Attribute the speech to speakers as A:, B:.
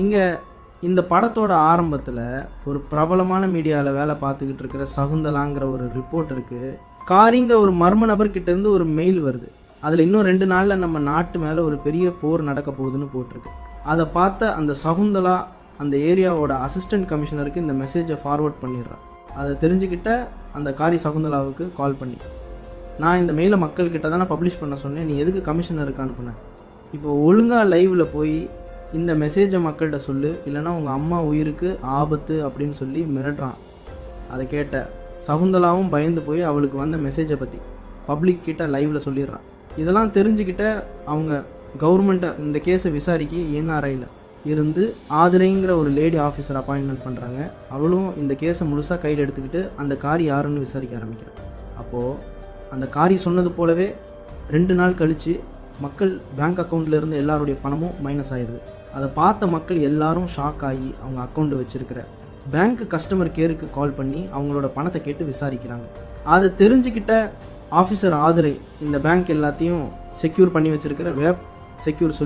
A: இங்கே இந்த படத்தோட ஆரம்பத்தில் ஒரு பிரபலமான மீடியாவில் வேலை பார்த்துக்கிட்டு இருக்கிற சகுந்தலாங்கிற ஒரு ரிப்போர்ட்டருக்கு காரிங்கிற ஒரு மர்ம நபர்கிட்டேருந்து ஒரு மெயில் வருது. அதில் இன்னும் 2 நாளில் நம்ம நாட்டு மேலே ஒரு பெரிய போர் நடக்க போகுதுன்னு போட்டிருக்கு. அதை பார்த்த அந்த சகுந்தலா அந்த ஏரியாவோட அசிஸ்டன்ட் கமிஷனருக்கு இந்த மெசேஜை ஃபார்வர்ட் பண்ணிடுறான். அதை தெரிஞ்சுக்கிட்ட அந்த காரி சகுந்தலாவுக்கு கால் பண்ணி, நான் இந்த மெயிலை மக்கள்கிட்ட தானே பப்ளிஷ் பண்ண சொன்னேன், நீ எதுக்கு கமிஷனருக்கு அனுப்புனேன்? இப்போ ஒழுங்காக லைவில் போய் இந்த மெசேஜை மக்கள்கிட்ட சொல்லு, இல்லைனா உங்கள் அம்மா உயிருக்கு ஆபத்து அப்படின்னு சொல்லி மிரட்டுறான். அதை கேட்ட சகுந்தலாவும் பயந்து போய் அவளுக்கு வந்த மெசேஜை பற்றி பப்ளிக் கிட்ட லைவில் சொல்லிடுறான். இதெல்லாம் தெரிஞ்சுக்கிட்ட அவங்க கவர்மெண்ட்டை இந்த கேஸை விசாரிக்க என்ஆர்ஐயில் இருந்து ஆதிரைங்கிற ஒரு லேடி ஆஃபீஸர் அப்பாயின்மெண்ட் பண்ணுறாங்க. அவளும் இந்த கேஸை முழுசாக கையில் எடுத்துக்கிட்டு அந்த காரி யாருன்னு விசாரிக்க ஆரம்பிக்கிறான். அப்போது அந்த காரி சொன்னது போலவே 2 நாள் கழித்து மக்கள் பேங்க் அக்கௌண்ட்டில் இருந்து எல்லாருடைய பணமும் மைனஸ் ஆயிடுது. அதை பார்த்த மக்கள் எல்லாரும் ஷாக் ஆகி அவங்க அக்கௌண்ட்டு வச்சுருக்கிற பேங்க் கஸ்டமர் கேருக்கு கால் பண்ணி அவங்களோட பணத்தை கேட்டு விசாரிக்கிறாங்க. அதை தெரிஞ்சுக்கிட்ட ஆஃபீஸர் ஆதிரை இந்த பேங்க் எல்லாத்தையும் செக்யூர் பண்ணி வச்சுருக்கிற வேப் செக்யூர்